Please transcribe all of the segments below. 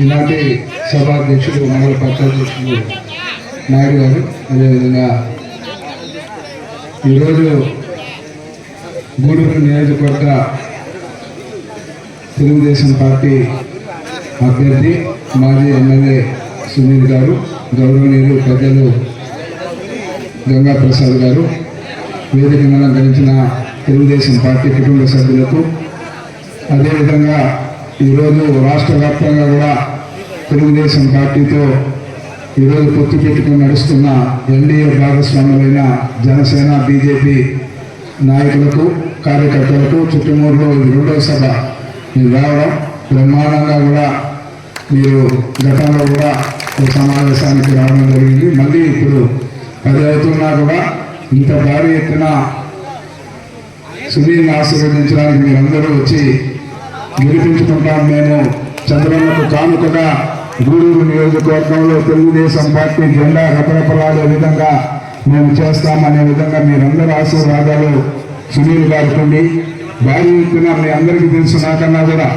ఈనాటి సభాధ్యక్షుడు మండల పక్షాధ్యక్షుడు నాయుడు గారు, అదేవిధంగా ఈరోజు గూడూరు నియోజకవర్గ తెలుగుదేశం పార్టీ అభ్యర్థి మాజీ ఎమ్మెల్యే సునీల్ గారు, గౌరవనీయులు పెద్దలు గంగా ప్రసాద్ గారు, వేదికను అలంకరించిన తెలుగుదేశం పార్టీ కుటుంబ సభ్యులకు, అదేవిధంగా ఈరోజు రాష్ట్ర వ్యాప్తంగా కూడా తెలుగుదేశం పార్టీతో ఈరోజు పొత్తు పెట్టుకుని నడుస్తున్న ఎన్డీఏ భాగస్వాములైన జనసేన, బీజేపీ నాయకులకు, కార్యకర్తలకు చుట్టుమూరులో రెండో సభ మీరు రావడం బ్రహ్మాండంగా కూడా మీరు గతంలో కూడా ఒక సమావేశానికి రావడం జరిగింది. మళ్ళీ ఇప్పుడు 10 అవుతున్నా కూడా ఇంత భారీ ఎత్తున సునీల్ని ఆశీర్వదించడానికి మీరందరూ వచ్చి గెలిపించుకుంటాం. మేము చంద్రన్నకు కానుకగా గూడూరు నియోజకవర్గంలో తెలుగుదేశం పార్టీ జెండా రపరపలాడే విధంగా మేము చేస్తామనే విధంగా మీరందరూ ఆశీర్వాదాలు సునీల్ గారికి భారీ ఎత్తున మీ అందరికీ తెలుసు, నాకన్నా కూడా.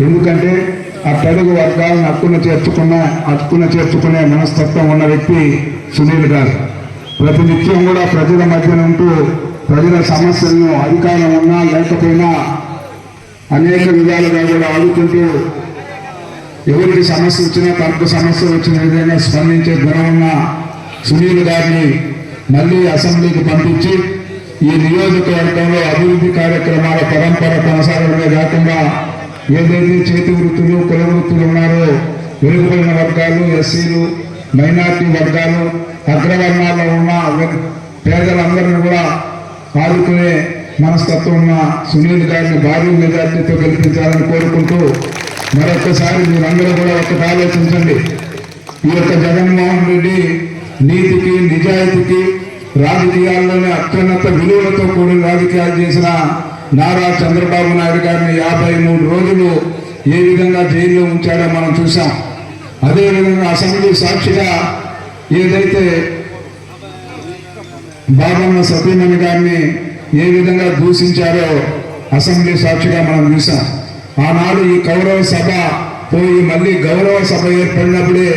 ఎందుకంటే ఆ తెలుగు వర్గాలను హక్కున చేర్చుకునే మనస్తత్వం ఉన్న వ్యక్తి సునీల్ గారు. ప్రతినిత్యం కూడా ప్రజల మధ్యన ఉంటూ ప్రజల సమస్యలను అధికారం ఉన్నా లేకపోయినా అనేక విధాలుగా కూడా ఆడుకుంటూ ఎవరికి సమస్య వచ్చినా తనకు సమస్య వచ్చిన విధంగా స్పందించే గుణం ఉన్న సునీల్ గారిని మళ్ళీ అసెంబ్లీకి పంపించి ఈ నియోజకవర్గంలో అభివృద్ధి కార్యక్రమాల పరంపర కొనసాగడమే కాకుండా ఏదైతే చేతి వృత్తులు, కుల వృత్తులు ఉన్నారో వెనుకబడిన వర్గాలు, ఎస్సీలు, మైనార్టీ వర్గాలు, అగ్రవర్ణాల్లో ఉన్న పేదలందరినీ కూడా ఆదుకునే మనస్తత్వం ఉన్న సునీల్ గారిని భారీ మెజార్టీతో గెలిపించాలని కోరుకుంటూ మరొకసారి మీరందరూ కూడా ఒకటి ఆలోచించండి. ఈ యొక్క జగన్మోహన్ రెడ్డి నీతికి, నిజాయితీకి, రాజకీయాల్లోనే అత్యున్నత విలువలతో కూడిన రాజకీయాలు చేసిన నారా చంద్రబాబు నాయుడు గారిని 53 రోజులు ఏ విధంగా జైల్లో ఉంచాడో మనం చూసాం. అదేవిధంగా అసెంబ్లీ సాక్షిగా ఏదైతే బాబన్న సతీమణి గారిని ఏ విధంగా దూషించారో అసెంబ్లీ సాక్షిగా మనం చూసాం. ఆనాడు ఈ కౌరవ సభ పోయి మళ్ళీ గౌరవ సభ ఏర్పడినప్పుడే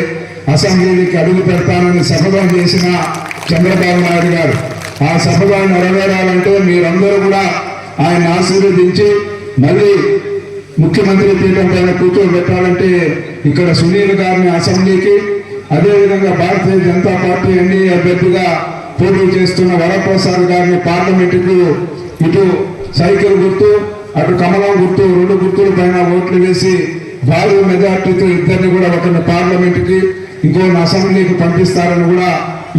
అసెంబ్లీకి అడుగు పెడతానని శపథం చేసిన చంద్రబాబు నాయుడు గారు. ఆ శపథాన్ని నెరవేరాలంటే మీరందరూ కూడా ఆయన ఆశీర్వదించి మళ్ళీ ముఖ్యమంత్రి పీఠం పైన కూర్చోబెట్టాలంటే ఇక్కడ సునీల్ గారిని అసెంబ్లీకి, అదేవిధంగా భారతీయ జనతా పార్టీ ఎన్డీఏ అభ్యర్థిగా పోటీ చేస్తున్న వరప్రసాద్ గారిని పార్లమెంటుకు ఇటు సైకిల్ గుర్తు, అటు కమలం గుర్తు, 2 గుర్తుల పైన ఓట్లు వేసి భారీ మెజార్టీతో ఇద్దరిని కూడా ఒకరిని పార్లమెంటుకి, ఇంకోని అసెంబ్లీకి పంపిస్తారని కూడా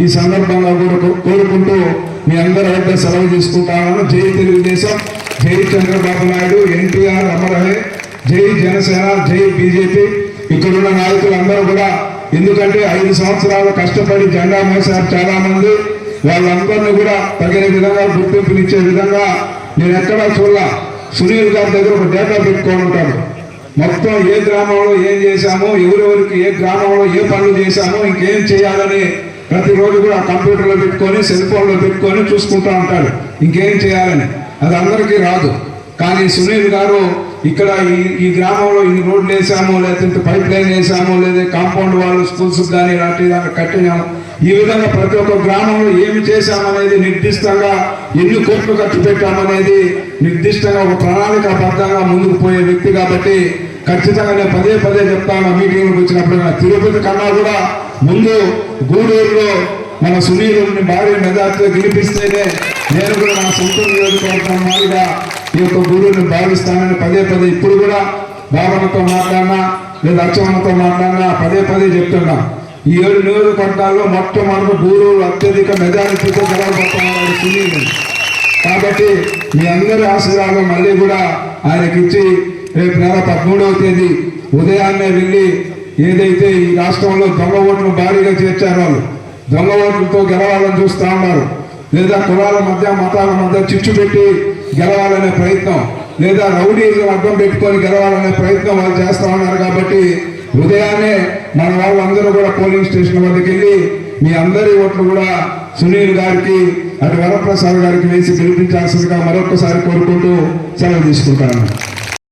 ఈ సందర్భంగా కూడా కోరుకుంటూ మీ అందరి వద్ద సెలవు తీసుకుంటామని. జై తెలుగుదేశం, జై చంద్రబాబు నాయుడు, ఎన్టీఆర్ అమరహే, జై జనసేన, జై బీజేపీ. ఇక్కడున్న నాయకులందరూ కూడా, ఎందుకంటే 5 సంవత్సరాలు కష్టపడి జెండా మోసారు చాలా మంది, వాళ్ళందరినీ కూడా తగిన విధంగా గుర్తింపునిచ్చే విధంగా నేను ఎక్కడా చూడాల. సునీల్ గారి దగ్గర ఒక డేటా పెట్టుకొని ఉంటాడు. మొత్తం ఏ గ్రామంలో ఏం చేశామో, ఎవరెవరికి ఏ గ్రామంలో ఏ పనులు చేశామో, ఇంకేం చేయాలని ప్రతిరోజు కూడా కంప్యూటర్లో పెట్టుకొని, సెల్ ఫోన్లో పెట్టుకొని చూసుకుంటూ ఉంటాడు ఇంకేం చేయాలని. అది అందరికీ రాదు. కానీ సునీల్ గారు ఇక్కడ ఈ గ్రామంలో ఇన్ని రోడ్లు వేసామో, లేకపోతే పైప్ లైన్ వేసామో, లేదా కాంపౌండ్ వాళ్ళు స్కూల్స్ కానీ ఇలాంటి దాకా కట్టినాము, ఈ విధంగా ప్రతి ఒక్క గ్రామంలో ఏమి చేశామనేది నిర్దిష్టంగా, ఎన్ని కోట్లు ఖర్చు పెట్టామనేది నిర్దిష్టంగా ఒక ప్రణాళికాబద్ధంగా ముందుకు పోయే వ్యక్తి కాబట్టి ఖచ్చితంగా నేను పదే చెప్తాను. మీటింగ్లకు వచ్చినప్పుడు తిరుపతి కన్నా కూడా ముందు గూడూరులో మన సునీలుని భారీ మెజార్టీతో గెలిపిస్తేనే నేను కూడా నా సొంత నియోజకవర్గం వారిగా ఈ యొక్క గూడూరుని భావిస్తానని పదే ఇప్పుడు కూడా బాబన్నతో మాట్లాడినా లేదా అచ్చమ్మతో మాట్లాడినా పదే చెప్తున్నా. ఈ 7 నియోజకవర్గాల్లో మొట్టమొదటి గూడూరు అత్యధిక మెజారిటీతో గెలవబోతున్నారు సునీల్. కాబట్టి మీ అందరి ఆశీర్వాదం మళ్ళీ కూడా ఆయనకిచ్చి రేపు నెల 13వ తేదీ ఉదయాన్నే వెళ్ళి ఏదైతే ఈ రాష్ట్రంలో దొంగ ఓట్లు భారీగా చేర్చారో వాళ్ళు దొంగ ఓట్లతో గెలవాలని చూస్తూ ఉన్నారు, లేదా కులాల మధ్య మతాల మధ్య చిచ్చు పెట్టి గెలవాలనే ప్రయత్నం, లేదా రౌడీలు అడ్డం పెట్టుకొని గెలవాలనే ప్రయత్నం వాళ్ళు చేస్తూ ఉన్నారు. కాబట్టి ఉదయాన్నే మన వాళ్ళందరూ కూడా పోలింగ్ స్టేషన్ వద్దకు వెళ్ళి మీ అందరి ఓట్లు కూడా సునీల్ గారికి, అటు వరప్రసాద్ గారికి వేసి గెలిపించాల్సిందిగా మరొకసారి కోరుకుంటూ సెలవు తీసుకుంటాను.